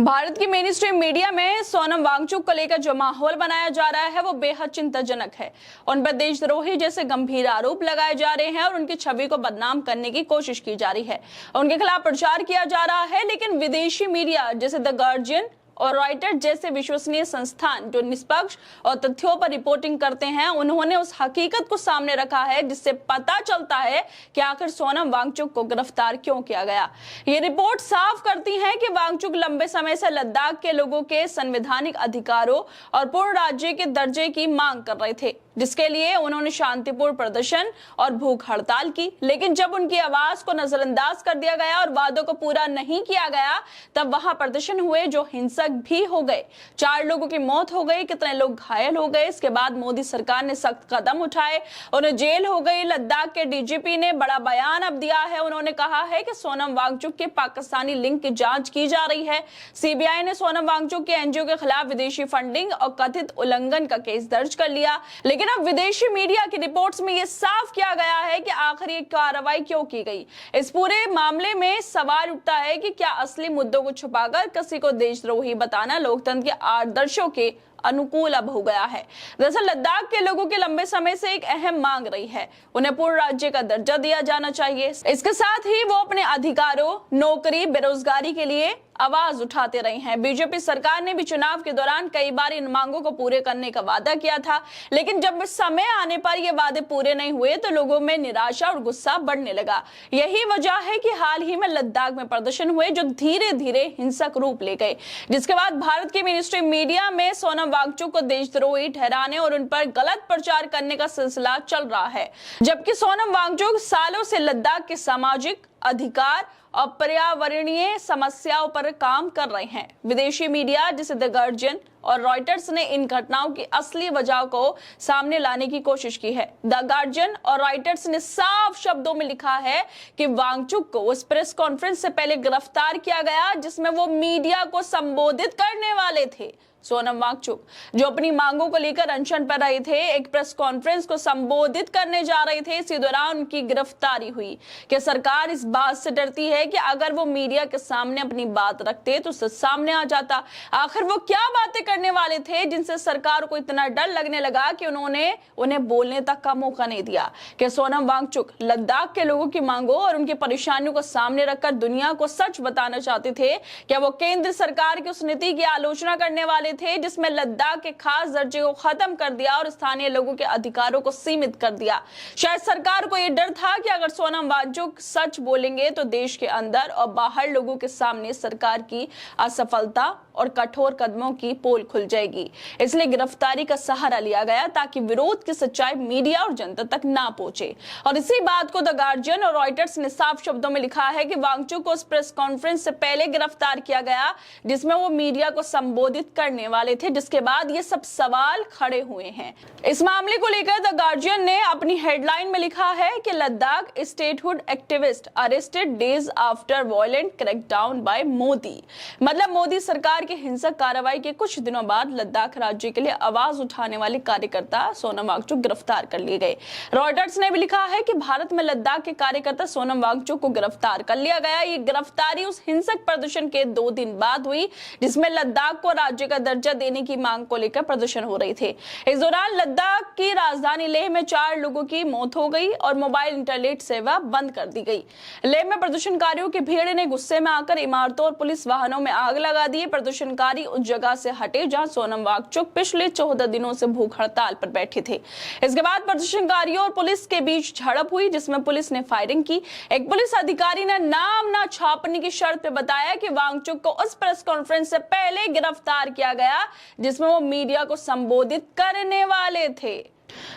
भारत की main stream media में सोनम वांगचुक को लेकर जो माहौल बनाया जा रहा है वो बेहद चिंताजनक है। उन पर देशद्रोही जैसे गंभीर आरोप लगाए जा रहे हैं और उनकी छवि को बदनाम करने की कोशिश की जा रही है। उनके खिलाफ प्रचार किया जा रहा है, लेकिन विदेशी मीडिया जैसे द गार्जियन और रॉयटर्स जैसे विश्वसनीय संस्थान जो निष्पक्ष और तथ्यों पर रिपोर्टिंग करते हैं, उन्होंने उस हकीकत को सामने रखा है जिससे पता चलता है कि आखिर सोनम वांगचुक को गिरफ्तार क्यों किया गया। ये रिपोर्ट साफ करती है कि वांगचुक लंबे समय से लद्दाख के लोगों के संवैधानिक अधिकारों और पूर्ण राज्य के दर्जे की मांग कर रहे थे, जिसके लिए उन्होंने शांतिपूर्ण प्रदर्शन और भूख हड़ताल की। लेकिन जब उनकी आवाज को नजरअंदाज कर दिया गया और वादों को पूरा नहीं किया गया, तब वहां प्रदर्शन हुए जो हिंसक भी हो गए। 4 लोगों की मौत हो गई, कितने लोग घायल हो गए। इसके बाद मोदी सरकार ने सख्त कदम उठाए, उन्हें जेल हो गई। लद्दाख के डीजीपी ने बड़ा बयान अब दिया है। उन्होंने कहा है कि सोनम वांगचुक के पाकिस्तानी लिंक की जांच की जा रही है। सीबीआई ने सोनम वांगचुक के एनजीओ के खिलाफ विदेशी फंडिंग और कथित उल्लंघन का केस दर्ज कर लिया। लेकिन अब विदेशी मीडिया की रिपोर्ट्स में यह साफ किया गया है कि आखिर ये कार्रवाई क्यों की गई। इस पूरे मामले में सवाल उठता है कि क्या असली मुद्दों को छुपाकर किसी को देशद्रोही बताना लोकतंत्र के आदर्शों के अनुकूल अब हो गया है। दरअसल लद्दाख के लोगों के लंबे समय से एक अहम मांग रही है, उन्हें पूर्ण राज्य का दर्जा दिया जाना चाहिए। इसके साथ ही वो अपने अधिकारों, नौकरी, बेरोजगारी के लिए आवाज उठाते रहे हैं। बीजेपी सरकार ने भी चुनाव के दौरान कई बार इन मांगों को पूरे करने का वादा किया था, लेकिन जब समय आने पर ये वादे पूरे नहीं हुए तो लोगों में निराशा और गुस्सा बढ़ने लगा। यही वजह है कि हाल ही में लद्दाख में प्रदर्शन हुए जो धीरे धीरे हिंसक रूप ले गए, जिसके बाद भारत के मेन स्ट्रीम मीडिया में सोनम वांगचुक को देशद्रोही ठहराने और उन पर गलत प्रचार करने का सिलसिला चल रहा है। जबकि सोनम वांगचुक सालों से लद्दाख के सामाजिक अधिकार और पर्यावरणीय समस्याओं पर काम कर रहे हैं। विदेशी मीडिया जैसे द गार्जियन और रॉयटर्स ने इन घटनाओं की असली वजह को सामने लाने की कोशिश की है। द गार्जियन और रॉयटर्स ने साफ शब्दों में लिखा है कि वांगचुक को उस प्रेस कॉन्फ्रेंस से पहले गिरफ्तार किया गया जिसमें वो मीडिया को संबोधित करने वाले थे। सोनम वांगचुक जो अपनी मांगों को लेकर अनशन पर रहे थे, एक प्रेस कॉन्फ्रेंस को संबोधित करने जा रहे थे। इसी दौरान उनकी गिरफ्तारी हुई। कि सरकार इस बात से डरती है कि अगर वो मीडिया के सामने अपनी बात रखते तो सच सामने आ जाता। आखिर वो क्या बातें करने वाले थे जिनसे सरकार को इतना डर लगने लगा कि उन्होंने उन्हें बोलने तक का मौका नहीं दिया। कि सोनम वांगचुक लद्दाख के लोगों की मांगों और उनकी परेशानियों को सामने रखकर दुनिया को सच बताना चाहते थे। क्या वो केंद्र सरकार की उस नीति की आलोचना करने वाले थे जिसमें लद्दाख के खास दर्जे को खत्म कर दिया और स्थानीय लोगों के अधिकारों को सीमित कर दिया। शायद सरकार को यह डर था कि अगर सोनम वांगचुक सच बोलेंगे तो देश के अंदर और बाहर लोगों के सामने सरकार की असफलता और कठोर कदमों की पोल खुल जाएगी। इसलिए गिरफ्तारी का सहारा लिया गया ताकि विरोध की सच्चाई मीडिया और जनता तक ना पहुंचे। और इसी बात को द गार्जियन और रॉयटर्स ने साफ शब्दों में लिखा है कि वांगचुक को उस प्रेस कॉन्फ्रेंस से पहले गिरफ्तार किया गया जिसमें वो मीडिया को संबोधित करने वाले थे, जिसके बाद ये सब सवाल खड़े हुए हैं। इस मामले को लेकर द गार्जियन ने अपनी हेडलाइन में लिखा है कि Ladakh statehood activist arrested days after violent crackdown by Modi. मतलब मोदी सरकार की हिंसक कार्रवाई के कुछ दिनों बाद लद्दाख राज्य के लिए आवाज उठाने वाले कार्यकर्ता सोनम वांगचुक गिरफ्तार कर लिए गए। रॉयटर्स ने भी लिखा है कि भारत में लद्दाख के कार्यकर्ता सोनम वांगचुक को गिरफ्तार कर लिया गया। ये गिरफ्तारी उस हिंसक प्रदर्शन के 2 दिन बाद हुई जिसमें लद्दाख को राज्य का दर्जा देने की मांग को लेकर प्रदर्शन हो रही थे। इस दौरान लद्दाख की राजधानी लेह में 4 लोगों की मौत हो गई और मोबाइल इंटरनेट सेवा बंद कर दी गई। लेह में प्रदर्शनकारियों की भीड़ ने गुस्से में आकर इमारतों और पुलिस वाहनों में आग लगा दी। प्रदर्शनकारी उस जगह से हटे जहां सोनम वांगचुक पिछले 14 दिनों से भूख हड़ताल पर बैठे थे। इसके बाद प्रदर्शनकारियों और पुलिस के बीच झड़प हुई जिसमें पुलिस ने फायरिंग की। एक पुलिस अधिकारी ने नाम ना छापने की शर्त पे बताया कि वांगचुक को उस प्रेस कॉन्फ्रेंस से पहले गिरफ्तार किया गया जिसमें वो मीडिया को संबोधित करने वाले थे।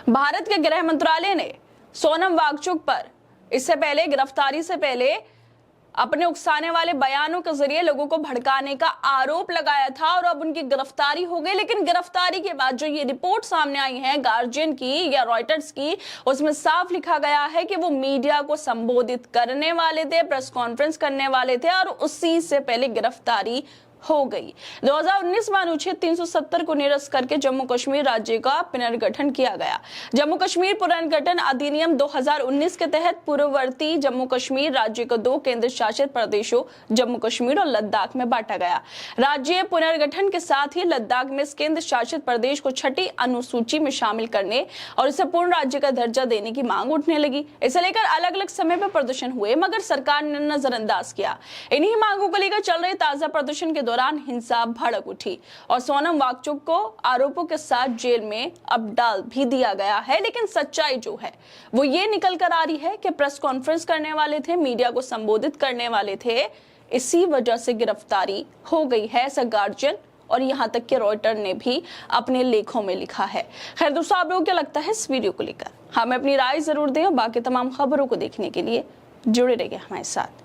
भारत के गृह मंत्रालय ने सोनम वांगचुक पर इससे पहले गिरफ्तारी से पहले अपने उकसाने वाले बयानों के जरिए लोगों को भड़काने का आरोप लगाया था और अब उनकी गिरफ्तारी हो गई। लेकिन गिरफ्तारी के बाद जो ये रिपोर्ट सामने आई है गार्जियन की या रॉयटर्स की, उसमें साफ लिखा गया है कि वो मीडिया को संबोधित करने वाले थे, प्रेस कॉन्फ्रेंस करने वाले थे और उसी से पहले गिरफ्तारी हो गई। 2019 में अनुच्छेद 370 को निरस्त करके जम्मू कश्मीर राज्य का पुनर्गठन किया गया। जम्मू कश्मीर पुनर्गठन अधिनियम 2019 के तहत पूर्ववर्ती जम्मू कश्मीर राज्य को 2 केंद्र शासित प्रदेशों जम्मू कश्मीर और लद्दाख में बांटा गया। राज्य पुनर्गठन के साथ ही लद्दाख में इस केंद्र शासित प्रदेश को 6ठी अनुसूची में शामिल करने और इसे पूर्ण राज्य का दर्जा देने की मांग उठने लगी। इसे लेकर अलग अलग समय पर प्रदर्शन हुए, मगर सरकार ने नजरअंदाज किया। इन्हीं मांगों को लेकर चल रहे ताजा प्रदर्शन के दौरान हिंसा भड़क उठी और सोनम वांगचुक को आरोपों के साथ जेल में अब डाल भी दिया गया है। लेकिन सच्चाई जो है वो ये निकल कर आ रही है कि प्रेस कॉन्फ्रेंस करने वाले थे, मीडिया को संबोधित करने वाले थे, इसी वजह से गिरफ्तारी हो गई है, ऐसा गार्जियन और यहाँ तक कि रॉयटर ने भी अपने लेखों में लिखा है। खैर दोस्तों, आप लोगों को क्या लगता है इस वीडियो को लेकर? हमें अपनी राय जरूर दें और बाकी तमाम खबरों को देखने के लिए जुड़े रहिए हमारे साथ।